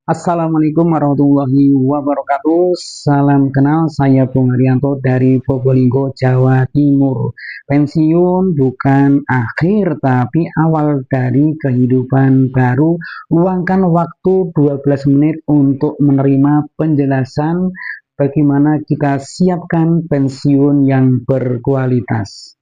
Assalamualaikum warahmatullahi wabarakatuh. Salam kenal, saya Bung Haryanto dari Probolinggo, Jawa Timur. Pensiun bukan akhir, tapi awal dari kehidupan baru. Luangkan waktu 12 menit untuk menerima penjelasan bagaimana kita siapkan pensiun yang berkualitas.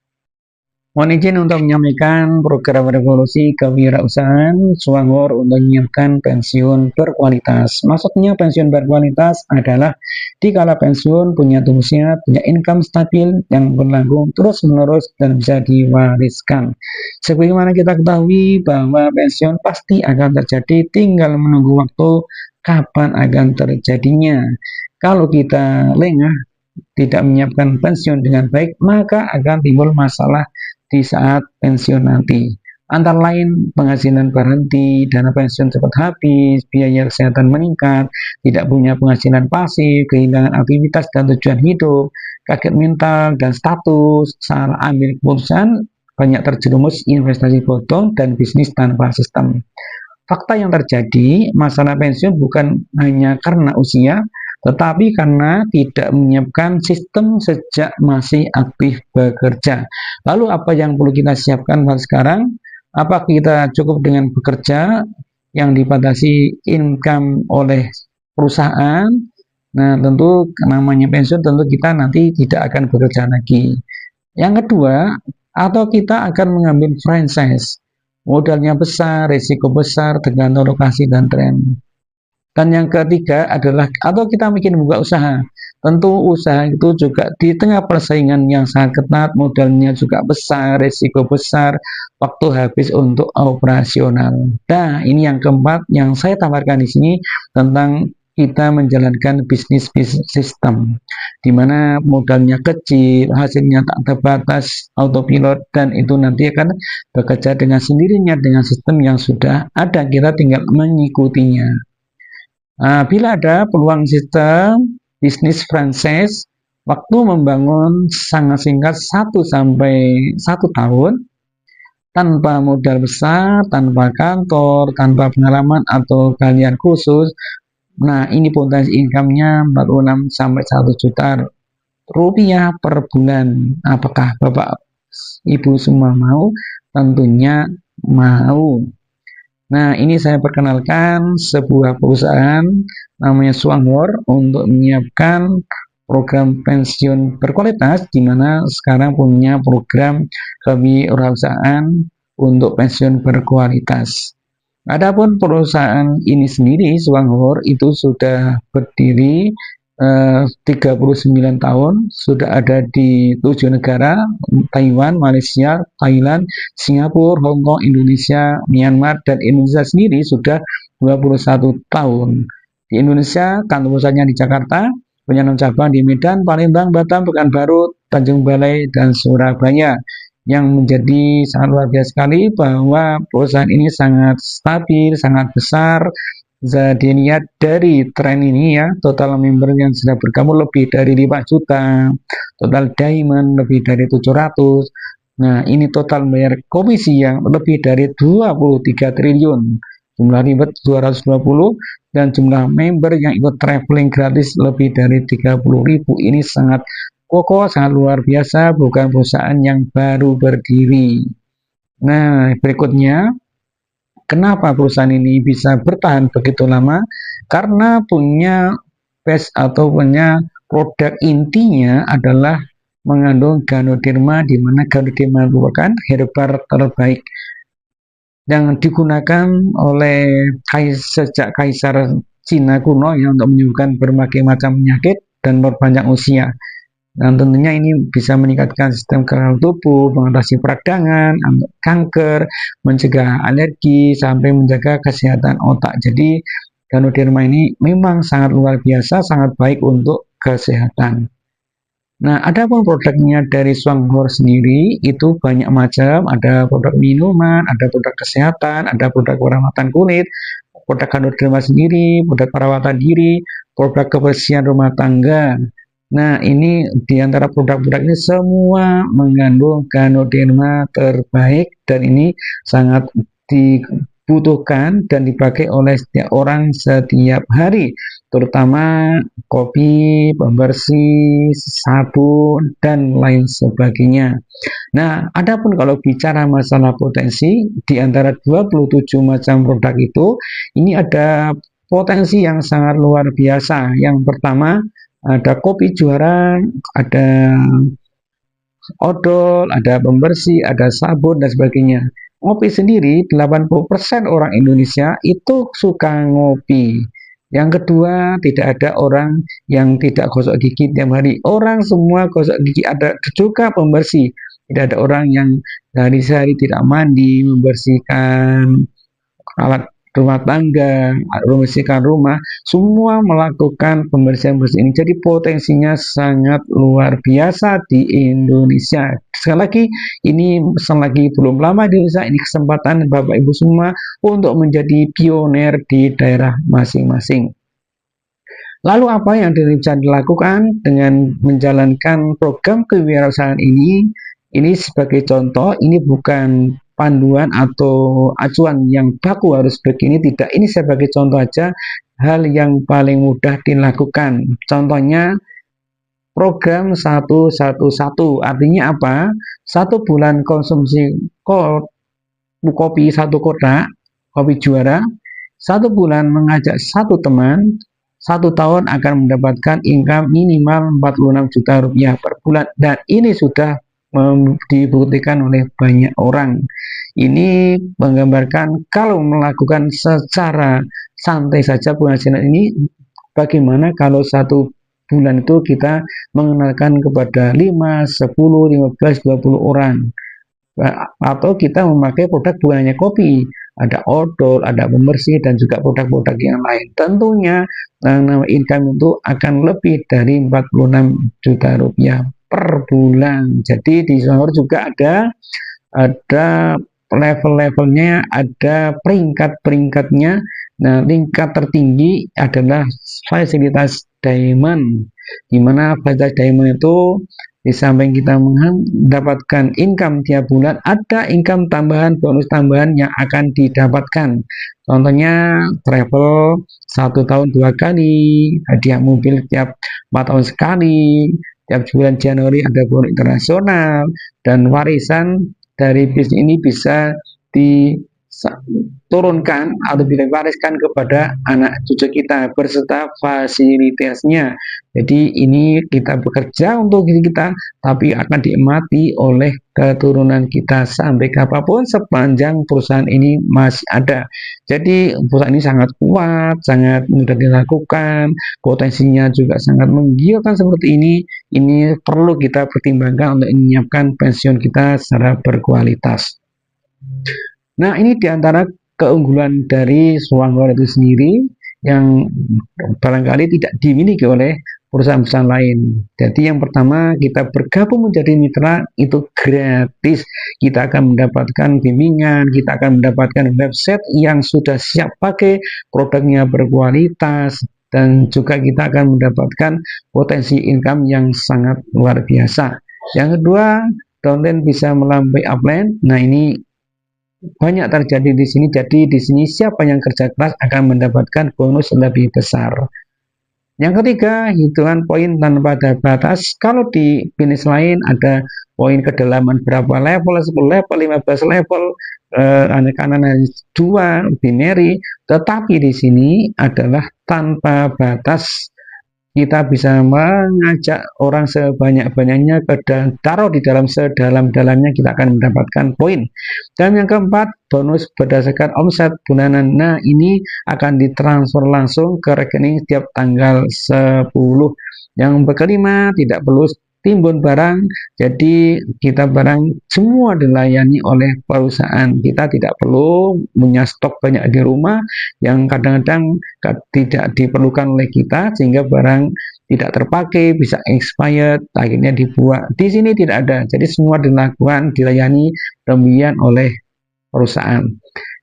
Mohon izin untuk menyampaikan program revolusi kewirausahaan Swangor untuk menyiapkan pensiun berkualitas. Maksudnya pensiun berkualitas adalah dikala pensiun punya tulusnya, punya income stabil yang berlangsung terus-menerus dan bisa diwariskan. Sebagaimana kita ketahui bahwa pensiun pasti akan terjadi, tinggal menunggu waktu kapan akan terjadinya. Kalau kita lengah, tidak menyiapkan pensiun dengan baik, maka akan timbul masalah di saat pensiun nanti. Antara lain penghasilan berhenti, dana pensiun cepat habis, biaya kesehatan meningkat, tidak punya penghasilan pasif, kehilangan aktivitas dan tujuan hidup, kaget mental dan status, salah ambil keputusan, banyak terjerumus investasi bodong dan bisnis tanpa sistem. Fakta yang terjadi, masalah pensiun bukan hanya karena usia, tetapi karena tidak menyiapkan sistem sejak masih aktif bekerja. Lalu apa yang perlu kita siapkan sekarang? Apa kita cukup dengan bekerja yang dibatasi income oleh perusahaan? Nah, tentu namanya pensiun, tentu kita nanti tidak akan bekerja lagi. Yang kedua, atau kita akan mengambil franchise. Modalnya besar, risiko besar, tergantung lokasi dan tren. Dan yang ketiga adalah, atau kita bikin buka usaha. Tentu usaha itu juga di tengah persaingan yang sangat ketat, modalnya juga besar, risiko besar, waktu habis untuk operasional. Nah, ini yang keempat yang saya tawarkan di sini tentang kita menjalankan bisnis sistem, di mana modalnya kecil, hasilnya tak terbatas, autopilot, dan itu nanti akan bekerja dengan sendirinya dengan sistem yang sudah ada, kita tinggal mengikutinya. Nah, bila ada peluang sistem bisnis franchise, waktu membangun sangat singkat 1 sampai 1 tahun, tanpa modal besar, tanpa kantor, tanpa pengalaman atau keahlian khusus. Nah, ini potensi income-nya 46 sampai 1 juta rupiah per bulan. Apakah Bapak Ibu semua mau? Tentunya mau. Nah, ini saya perkenalkan sebuah perusahaan namanya Swangor untuk menyiapkan program pensiun berkualitas, di mana sekarang punya program kewirausahaan untuk pensiun berkualitas. Adapun perusahaan ini sendiri, Swangor, itu sudah berdiri 39 tahun, sudah ada di 7 negara, Taiwan, Malaysia, Thailand, Singapura, Hong Kong, Indonesia, Myanmar, dan Indonesia sendiri sudah 21 tahun. Di Indonesia, kantor pusatnya di Jakarta, punya 6 cabang di Medan, Palembang, Batam, Pekanbaru, Tanjung Balai, dan Surabaya. Yang menjadi sangat luar biasa sekali bahwa perusahaan ini sangat stabil, sangat besar. Jadi lihat dari tren ini ya, total member yang sudah bergabung lebih dari 5 juta, total diamond lebih dari 700. Nah, ini total bayar komisi yang lebih dari 23 triliun. Jumlah ribet 220 dan jumlah member yang ikut traveling gratis lebih dari 30.000. Ini sangat kokoh, sangat luar biasa, bukan perusahaan yang baru berdiri. Nah, berikutnya, kenapa perusahaan ini bisa bertahan begitu lama? Karena punya base atau punya produk intinya adalah mengandung ganoderma, di mana ganoderma merupakan herba terbaik yang digunakan oleh sejak kaisar Cina kuno ya, untuk menyembuhkan berbagai macam penyakit dan memperpanjang usia. Dan tentunya ini bisa meningkatkan sistem kekebalan tubuh, mengatasi peradangan, kanker, mencegah alergi, sampai menjaga kesehatan otak. Jadi, Ganoderma ini memang sangat luar biasa, sangat baik untuk kesehatan. Nah, ada pun produknya dari Swangor sendiri itu banyak macam. Ada produk minuman, ada produk kesehatan, ada produk perawatan kulit, produk Ganoderma sendiri, produk perawatan diri, produk kebersihan rumah tangga. Nah, ini di antara produk-produk ini semua mengandung Ganoderma terbaik, dan ini sangat dibutuhkan dan dipakai oleh setiap orang setiap hari, terutama kopi, pembersih, sabun, dan lain sebagainya. Nah, adapun kalau bicara masalah potensi, di antara 27 macam produk itu, ini ada potensi yang sangat luar biasa. Yang pertama, ada kopi juara, ada odol, ada pembersih, ada sabun, dan sebagainya. Ngopi sendiri, 80% orang Indonesia itu suka ngopi. Yang kedua, tidak ada orang yang tidak gosok gigi tiap hari. Orang semua gosok gigi, ada juga pembersih. Tidak ada orang yang dari sehari tidak mandi, membersihkan alat rumah tangga, membersihkan rumah, semua melakukan pembersihan-pembersihan ini. Jadi potensinya sangat luar biasa di Indonesia. Sekali lagi, ini selagi belum lama di Indonesia, ini kesempatan Bapak Ibu semua untuk menjadi pionir di daerah masing-masing. Lalu apa yang bisa dilakukan dengan menjalankan program kewirausahaan ini? Ini sebagai contoh, ini bukan panduan atau acuan yang baku harus begini, tidak. Ini sebagai contoh aja hal yang paling mudah dilakukan. Contohnya program 111, artinya apa? 1 bulan konsumsi kopi 1 kotak, kopi juara, 1 bulan mengajak 1 teman, 1 tahun akan mendapatkan income minimal 46 juta rupiah per bulan, dan ini sudah dibuktikan oleh banyak orang. Ini menggambarkan kalau melakukan secara santai saja penghasilan ini, bagaimana kalau 1 bulan itu kita mengenalkan kepada 5, 10, 15, 20 orang, atau kita memakai produk bukan hanya kopi, ada odol, ada pembersih, dan juga produk-produk yang lain. Tentunya income itu akan lebih dari 46 juta rupiah per bulan. Jadi di Sonor juga ada level-levelnya, ada peringkat-peringkatnya. Nah, tingkat tertinggi adalah fasilitas diamond, di mana fasilitas diamond itu di samping kita mendapatkan income tiap bulan, ada income tambahan, bonus tambahan yang akan didapatkan. Contohnya travel 1 tahun 2 kali, hadiah mobil tiap 4 tahun sekali, tiap bulan Januari ada bonus internasional, dan warisan dari bisnis ini bisa diturunkan atau diwariskan kepada anak cucu kita berserta fasilitasnya. Jadi ini kita bekerja untuk diri kita, tapi akan dinikmati oleh keturunan kita sampai kapanpun sepanjang perusahaan ini masih ada. Jadi perusahaan ini sangat kuat, sangat mudah dilakukan, potensinya juga sangat menggiurkan seperti ini. Ini perlu kita pertimbangkan untuk menyiapkan pensiun kita secara berkualitas. Nah, ini diantara keunggulan dari Swangor itu sendiri yang barangkali tidak dimiliki oleh perusahaan-perusahaan lain. Jadi yang pertama, kita bergabung menjadi mitra itu gratis. Kita akan mendapatkan bimbingan, kita akan mendapatkan website yang sudah siap pakai, produknya berkualitas, dan juga kita akan mendapatkan potensi income yang sangat luar biasa. Yang kedua, downline bisa melampaui upline. Nah, ini banyak terjadi di sini. Jadi di sini siapa yang kerja keras akan mendapatkan bonus lebih besar. Yang ketiga, hitungan poin tanpa ada batas. Kalau di bisnis lain ada poin kedalaman berapa level, 10 level, 15 level, kanan 2 binary, tetapi di sini adalah tanpa batas. Kita bisa mengajak orang sebanyak-banyaknya taruh di dalam sedalam-dalamnya, kita akan mendapatkan poin. Dan yang keempat, bonus berdasarkan omset bulanan. Nah, ini akan ditransfer langsung ke rekening setiap tanggal 10. Yang kelima, tidak perlu timbun barang, jadi kita barang semua dilayani oleh perusahaan. Kita tidak perlu punya stok banyak di rumah yang kadang-kadang tidak diperlukan oleh kita, sehingga barang tidak terpakai, bisa expired, akhirnya dibuang. Di sini tidak ada, jadi semua dilakukan, dilayani demikian oleh perusahaan.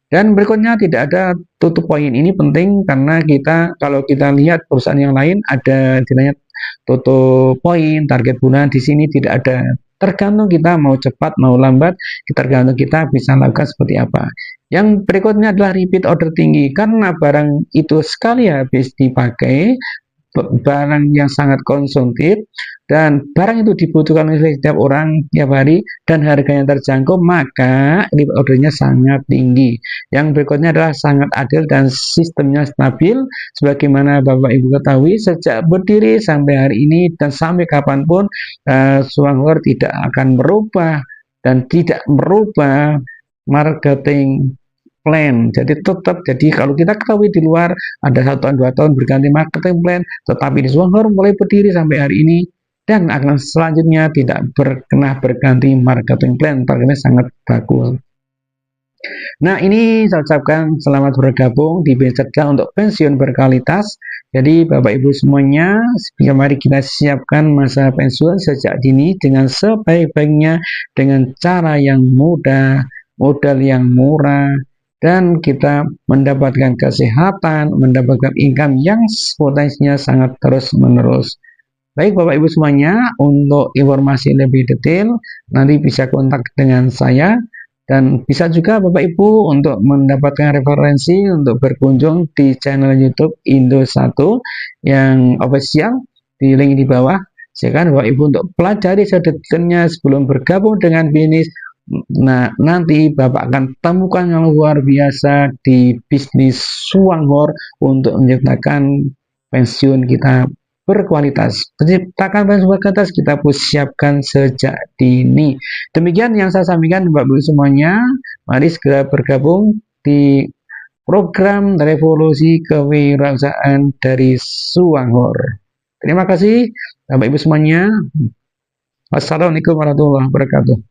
Dan berikutnya, tidak ada tutup poin. Ini penting karena kalau kita lihat perusahaan yang lain ada tutup poin, target bulan, di sini tidak ada. Tergantung kita mau cepat, mau lambat, tergantung kita bisa lakukan seperti apa. Yang berikutnya adalah repeat order tinggi, karena barang itu sekali habis dipakai, barang yang sangat konsumtif, dan barang itu dibutuhkan oleh setiap orang tiap hari dan harganya terjangkau, maka repeat ordernya sangat tinggi. Yang berikutnya adalah sangat adil dan sistemnya stabil. Sebagaimana Bapak Ibu ketahui, sejak berdiri sampai hari ini dan sampai kapanpun, Suanghor tidak akan merubah dan tidak merubah marketing plan. Jadi tetap, jadi kalau kita ketahui di luar ada 1 tahun 2 tahun berganti marketing plan, tetapi di Suanghor mulai berdiri sampai hari ini dan akan selanjutnya tidak pernah berganti marketing plan, targetnya sangat bagus. Nah, ini saya ucapkan selamat bergabung di Becerda untuk pensiun berkualitas. Jadi Bapak Ibu semuanya, mari kita siapkan masa pensiun sejak dini dengan sebaik-baiknya, dengan cara yang mudah, modal yang murah, dan kita mendapatkan kesehatan, mendapatkan income yang potensinya sangat terus-menerus. Baik Bapak Ibu semuanya, untuk informasi lebih detail nanti bisa kontak dengan saya, dan bisa juga Bapak Ibu untuk mendapatkan referensi untuk berkunjung di channel YouTube Indo1 yang official di link di bawah. Silakan Bapak Ibu untuk pelajari sedetailnya sebelum bergabung dengan bisnis. Nah, nanti Bapak akan temukan yang luar biasa di bisnis Suanghor untuk menciptakan pensiun kita berkualitas. Menciptakan pensiun berkualitas kita siapkan sejak dini. Demikian yang saya sampaikan Bapak Ibu semuanya. Mari segera bergabung di program revolusi kewirausahaan dari Suanghor. Terima kasih Bapak Ibu semuanya. Wassalamualaikum warahmatullahi wabarakatuh.